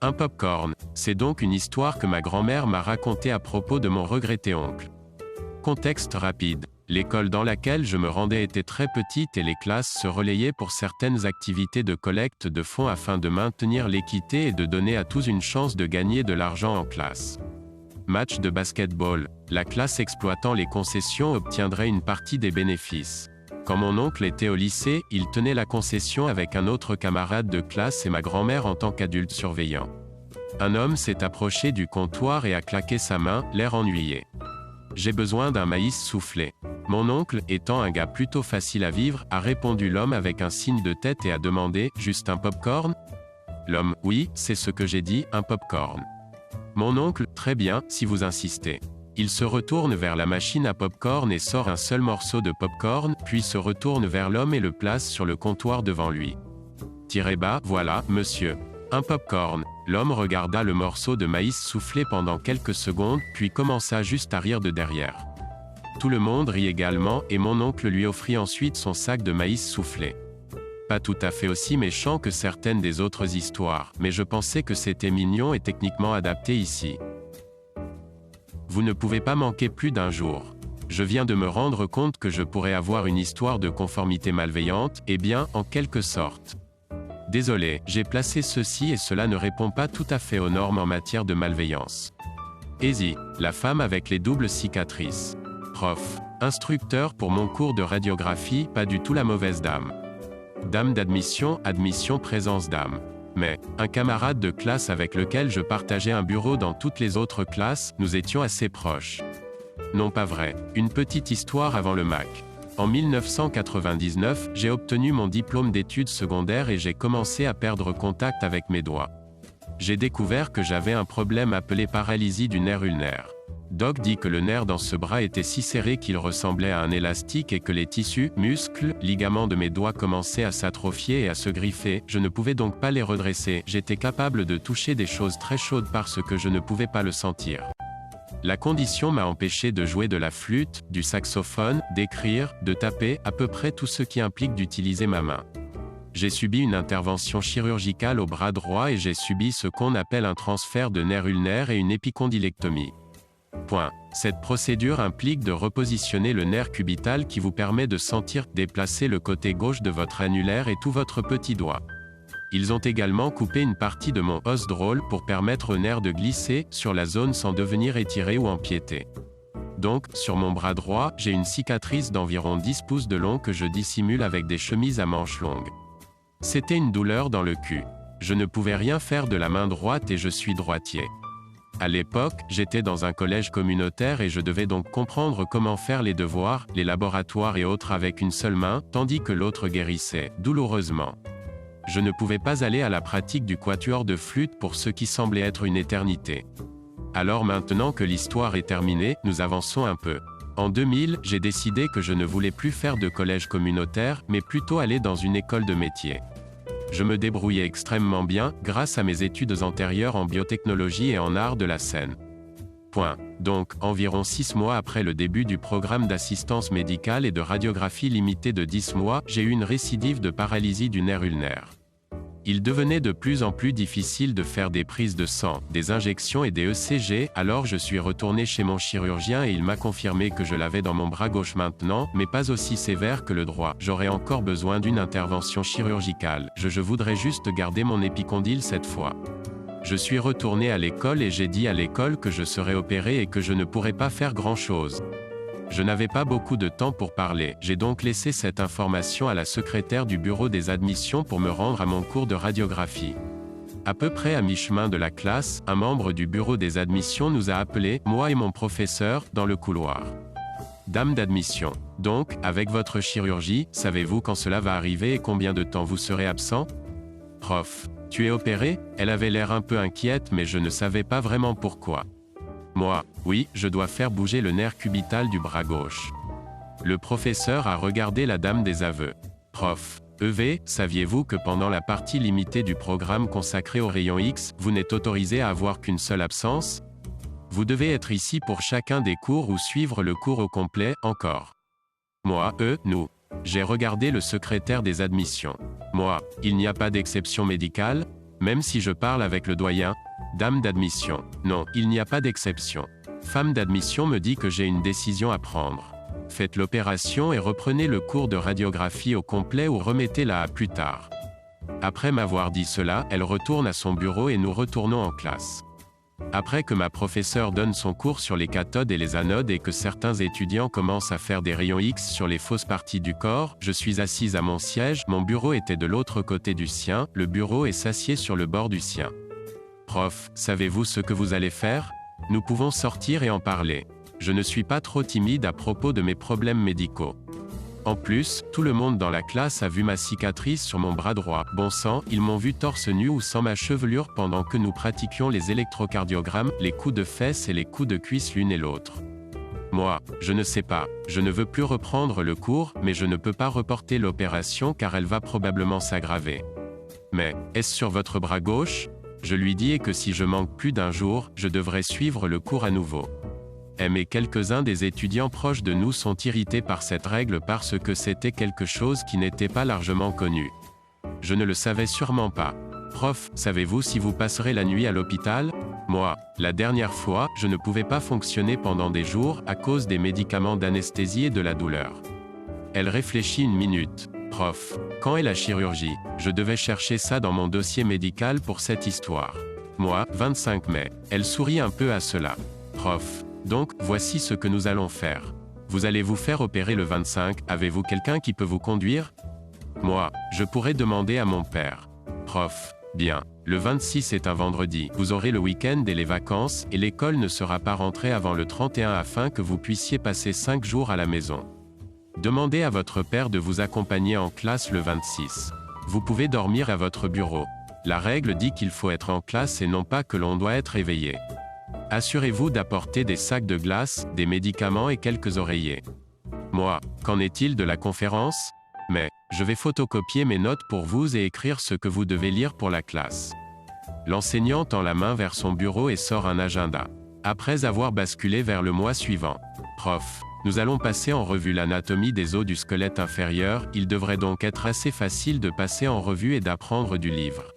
Un pop-corn, c'est donc une histoire que ma grand-mère m'a racontée à propos de mon regretté oncle. Contexte rapide. L'école dans laquelle je me rendais était très petite et les classes se relayaient pour certaines activités de collecte de fonds afin de maintenir l'équité et de donner à tous une chance de gagner de l'argent en classe. Match de basketball. La classe exploitant les concessions obtiendrait une partie des bénéfices. Quand mon oncle était au lycée, il tenait la concession avec un autre camarade de classe et ma grand-mère en tant qu'adulte surveillant. Un homme s'est approché du comptoir et a claqué sa main, l'air ennuyé. « J'ai besoin d'un maïs soufflé. » Mon oncle, étant un gars plutôt facile à vivre, a répondu l'homme avec un signe de tête et a demandé « Juste un pop-corn ?» L'homme « Oui, c'est ce que j'ai dit, un pop-corn. » Mon oncle « Très bien, si vous insistez. » Il se retourne vers la machine à pop-corn et sort un seul morceau de pop-corn, puis se retourne vers l'homme et le place sur le comptoir devant lui. « Tirez bas, voilà, monsieur. Un pop-corn. » L'homme regarda le morceau de maïs soufflé pendant quelques secondes, puis commença juste à rire de derrière. Tout le monde rit également, et mon oncle lui offrit ensuite son sac de maïs soufflé. Pas tout à fait aussi méchant que certaines des autres histoires, mais je pensais que c'était mignon et techniquement adapté ici. Vous ne pouvez pas manquer plus d'un jour. Je viens de me rendre compte que je pourrais avoir une histoire de conformité malveillante, eh bien, en quelque sorte. Désolé, j'ai placé ceci et cela ne répond pas tout à fait aux normes en matière de malveillance. Easy, la femme avec les doubles cicatrices. Prof. Instructeur pour mon cours de radiographie, pas du tout la mauvaise dame. Dame d'admission, admission présence dame. Mais, un camarade de classe avec lequel je partageais un bureau dans toutes les autres classes, nous étions assez proches. Non pas vrai, une petite histoire avant le Mac. En 1999, j'ai obtenu mon diplôme d'études secondaires et j'ai commencé à perdre contact avec mes doigts. J'ai découvert que j'avais un problème appelé paralysie du nerf ulnaire. Doc dit que le nerf dans ce bras était si serré qu'il ressemblait à un élastique et que les tissus, muscles, ligaments de mes doigts commençaient à s'atrophier et à se griffer, je ne pouvais donc pas les redresser, j'étais capable de toucher des choses très chaudes parce que je ne pouvais pas le sentir. La condition m'a empêché de jouer de la flûte, du saxophone, d'écrire, de taper, à peu près tout ce qui implique d'utiliser ma main. J'ai subi une intervention chirurgicale au bras droit et j'ai subi ce qu'on appelle un transfert de nerf ulnaire et une épicondylectomie. Point. Cette procédure implique de repositionner le nerf cubital qui vous permet de sentir, déplacer le côté gauche de votre annulaire et tout votre petit doigt. Ils ont également coupé une partie de mon os drôle pour permettre au nerf de glisser sur la zone sans devenir étiré ou empiété. Donc, sur mon bras droit, j'ai une cicatrice d'environ 10 pouces de long que je dissimule avec des chemises à manches longues. C'était une douleur dans le cul. Je ne pouvais rien faire de la main droite et je suis droitier. À l'époque, j'étais dans un collège communautaire et je devais donc comprendre comment faire les devoirs, les laboratoires et autres avec une seule main, tandis que l'autre guérissait, douloureusement. Je ne pouvais pas aller à la pratique du quatuor de flûte pour ce qui semblait être une éternité. Alors maintenant que l'histoire est terminée, nous avançons un peu. En 2000, j'ai décidé que je ne voulais plus faire de collège communautaire, mais plutôt aller dans une école de métier. Je me débrouillais extrêmement bien, grâce à mes études antérieures en biotechnologie et en art de la scène. Point. Donc, environ 6 mois après le début du programme d'assistance médicale et de radiographie limitée de 10 mois, j'ai eu une récidive de paralysie du nerf ulnaire. Il devenait de plus en plus difficile de faire des prises de sang, des injections et des ECG, alors je suis retourné chez mon chirurgien et il m'a confirmé que je l'avais dans mon bras gauche maintenant, mais pas aussi sévère que le droit. J'aurais encore besoin d'une intervention chirurgicale. Je voudrais juste garder mon épicondyle cette fois. Je suis retourné à l'école et j'ai dit à l'école que je serais opéré et que je ne pourrais pas faire grand-chose. Je n'avais pas beaucoup de temps pour parler, j'ai donc laissé cette information à la secrétaire du bureau des admissions pour me rendre à mon cours de radiographie. À peu près à mi-chemin de la classe, un membre du bureau des admissions nous a appelés, moi et mon professeur, dans le couloir. Dame d'admission. Donc, avec votre chirurgie, savez-vous quand cela va arriver et combien de temps vous serez absent? Prof. Tu es opéré? Elle avait l'air un peu inquiète mais je ne savais pas vraiment pourquoi. Moi, oui, je dois faire bouger le nerf cubital du bras gauche. Le professeur a regardé la dame des aveux. Prof. EV, saviez-vous que pendant la partie limitée du programme consacré au rayon X, vous n'êtes autorisé à avoir qu'une seule absence? Vous devez être ici pour chacun des cours ou suivre le cours au complet, encore. Moi, nous. J'ai regardé le secrétaire des admissions. Moi, il n'y a pas d'exception médicale? Même si je parle avec le doyen, dame d'admission. Non, il n'y a pas d'exception. Femme d'admission me dit que j'ai une décision à prendre. Faites l'opération et reprenez le cours de radiographie au complet ou remettez-la à plus tard. Après m'avoir dit cela, elle retourne à son bureau et nous retournons en classe. Après que ma professeure donne son cours sur les cathodes et les anodes et que certains étudiants commencent à faire des rayons X sur les fausses parties du corps, je suis assise à mon siège, mon bureau était de l'autre côté du sien, le bureau est s'assied sur le bord du sien. Prof, savez-vous ce que vous allez faire? Nous pouvons sortir et en parler. Je ne suis pas trop timide à propos de mes problèmes médicaux. En plus, tout le monde dans la classe a vu ma cicatrice sur mon bras droit. Bon sang, ils m'ont vu torse nu ou sans ma chevelure pendant que nous pratiquions les électrocardiogrammes, les coups de fesses et les coups de cuisse l'une et l'autre. Moi, je ne sais pas. Je ne veux plus reprendre le cours, mais je ne peux pas reporter l'opération car elle va probablement s'aggraver. Mais, est-ce sur votre bras gauche? Je lui dis que si je manque plus d'un jour, je devrais suivre le cours à nouveau. Mais quelques-uns des étudiants proches de nous sont irrités par cette règle parce que c'était quelque chose qui n'était pas largement connu. Je ne le savais sûrement pas. Prof, savez-vous si vous passerez la nuit à l'hôpital? Moi, la dernière fois, je ne pouvais pas fonctionner pendant des jours à cause des médicaments d'anesthésie et de la douleur. Elle réfléchit une minute. Prof, quand est la chirurgie? Je devais chercher ça dans mon dossier médical pour cette histoire. Moi, 25 mai. Elle sourit un peu à cela. Prof, donc, voici ce que nous allons faire. Vous allez vous faire opérer le 25, avez-vous quelqu'un qui peut vous conduire? Moi, je pourrais demander à mon père. Prof, bien. Le 26 est un vendredi, vous aurez le week-end et les vacances, et l'école ne sera pas rentrée avant le 31 afin que vous puissiez passer 5 jours à la maison. Demandez à votre père de vous accompagner en classe le 26. Vous pouvez dormir à votre bureau. La règle dit qu'il faut être en classe et non pas que l'on doit être éveillé. Assurez-vous d'apporter des sacs de glace, des médicaments et quelques oreillers. Moi, qu'en est-il de la conférence? Mais, je vais photocopier mes notes pour vous et écrire ce que vous devez lire pour la classe. L'enseignant tend la main vers son bureau et sort un agenda. Après avoir basculé vers le mois suivant. Prof, nous allons passer en revue l'anatomie des os du squelette inférieur, il devrait donc être assez facile de passer en revue et d'apprendre du livre.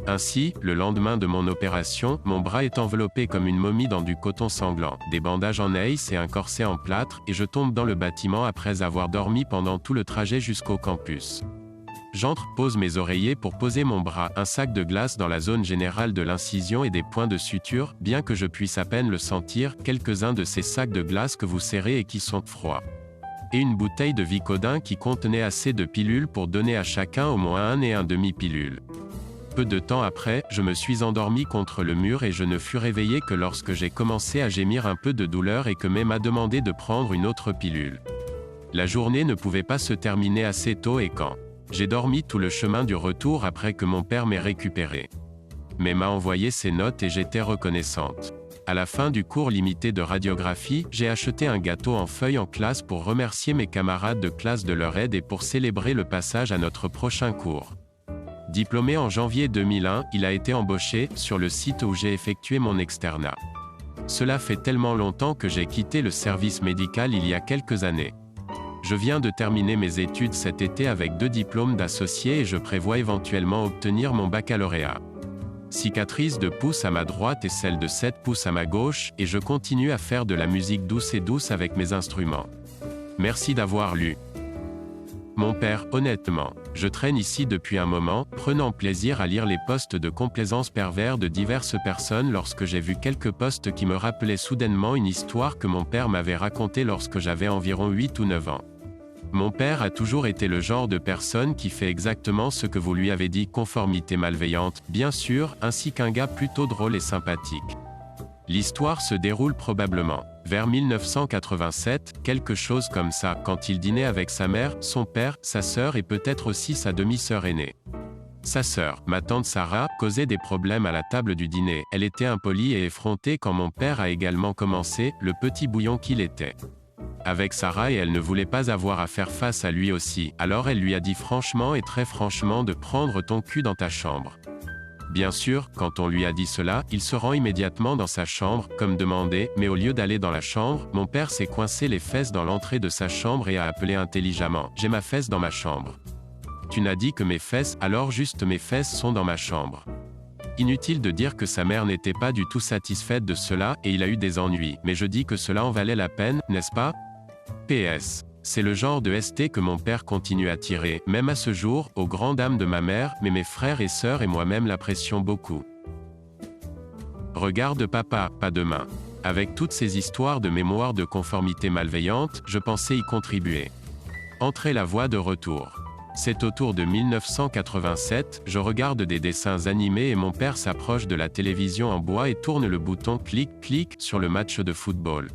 Ainsi, le lendemain de mon opération, mon bras est enveloppé comme une momie dans du coton sanglant, des bandages en ace et un corset en plâtre, et je tombe dans le bâtiment après avoir dormi pendant tout le trajet jusqu'au campus. J'entre, pose mes oreillers pour poser mon bras, un sac de glace dans la zone générale de l'incision et des points de suture, bien que je puisse à peine le sentir, quelques-uns de ces sacs de glace que vous serrez et qui sont froids. Et une bouteille de Vicodin qui contenait assez de pilules pour donner à chacun au moins 1 et 1/2 pilule. Peu de temps après, je me suis endormi contre le mur et je ne fus réveillé que lorsque j'ai commencé à gémir un peu de douleur et que May m'a demandé de prendre une autre pilule. La journée ne pouvait pas se terminer assez tôt et quand j'ai dormi tout le chemin du retour après que mon père m'ait récupéré. May m'a envoyé ses notes et j'étais reconnaissante. À la fin du cours limité de radiographie, j'ai acheté un gâteau en feuilles en classe pour remercier mes camarades de classe de leur aide et pour célébrer le passage à notre prochain cours. Diplômé en janvier 2001, il a été embauché sur le site où j'ai effectué mon externat. Cela fait tellement longtemps que j'ai quitté le service médical il y a quelques années. Je viens de terminer mes études cet été avec 2 diplômes d'associé et je prévois éventuellement obtenir mon baccalauréat. Cicatrice de pouce à ma droite et celle de 7 pouces à ma gauche, et je continue à faire de la musique douce et douce avec mes instruments. Merci d'avoir lu. Mon père, honnêtement, je traîne ici depuis un moment, prenant plaisir à lire les posts de complaisance pervers de diverses personnes lorsque j'ai vu quelques posts qui me rappelaient soudainement une histoire que mon père m'avait racontée lorsque j'avais environ 8 ou 9 ans. Mon père a toujours été le genre de personne qui fait exactement ce que vous lui avez dit, conformité malveillante, bien sûr, ainsi qu'un gars plutôt drôle et sympathique. L'histoire se déroule probablement vers 1987, quelque chose comme ça, quand il dînait avec sa mère, son père, sa sœur et peut-être aussi sa demi-sœur aînée. Sa sœur, ma tante Sarah, causait des problèmes à la table du dîner. Elle était impolie et effrontée quand mon père a également commencé, le petit bouillon qu'il était. Avec Sarah et elle ne voulait pas avoir à faire face à lui aussi, alors elle lui a dit franchement et très franchement de prendre ton cul dans ta chambre. Bien sûr, quand on lui a dit cela, il se rend immédiatement dans sa chambre, comme demandé, mais au lieu d'aller dans la chambre, mon père s'est coincé les fesses dans l'entrée de sa chambre et a appelé intelligemment « J'ai ma fesse dans ma chambre ». Tu n'as dit que mes fesses, alors juste mes fesses sont dans ma chambre. Inutile de dire que sa mère n'était pas du tout satisfaite de cela, et il a eu des ennuis, mais je dis que cela en valait la peine, n'est-ce pas? PS. C'est le genre de ST que mon père continue à tirer, même à ce jour, aux grandes dames de ma mère, mais mes frères et sœurs et moi-même l'apprécions beaucoup. Regarde papa, pas demain. Avec toutes ces histoires de mémoire de conformité malveillante, je pensais y contribuer. Entrez la voie de retour. C'est autour de 1987, je regarde des dessins animés et mon père s'approche de la télévision en bois et tourne le bouton clic-clic sur le match de football.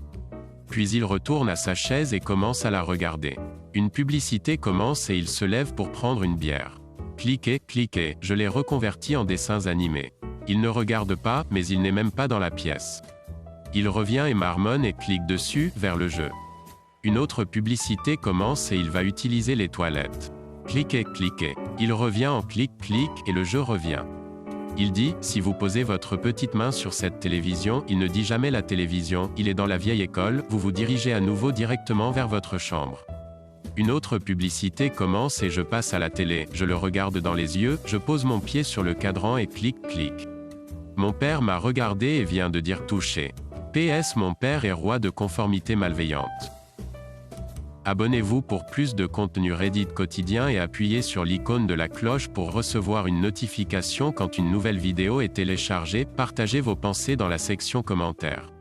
Puis il retourne à sa chaise et commence à la regarder. Une publicité commence et il se lève pour prendre une bière. Cliquez, cliquez, je l'ai reconverti en dessins animés. Il ne regarde pas, mais il n'est même pas dans la pièce. Il revient et marmonne et clique dessus, vers le jeu. Une autre publicité commence et il va utiliser les toilettes. Cliquez, cliquez. Il revient en clic-clic et le jeu revient. Il dit, si vous posez votre petite main sur cette télévision, il ne dit jamais la télévision, il est dans la vieille école, vous vous dirigez à nouveau directement vers votre chambre. Une autre publicité commence et je passe à la télé, je le regarde dans les yeux, je pose mon pied sur le cadran et clic-clic. Mon père m'a regardé et vient de dire toucher. PS, mon père est roi de conformité malveillante. Abonnez-vous pour plus de contenu Reddit quotidien et appuyez sur l'icône de la cloche pour recevoir une notification quand une nouvelle vidéo est téléchargée. Partagez vos pensées dans la section commentaires.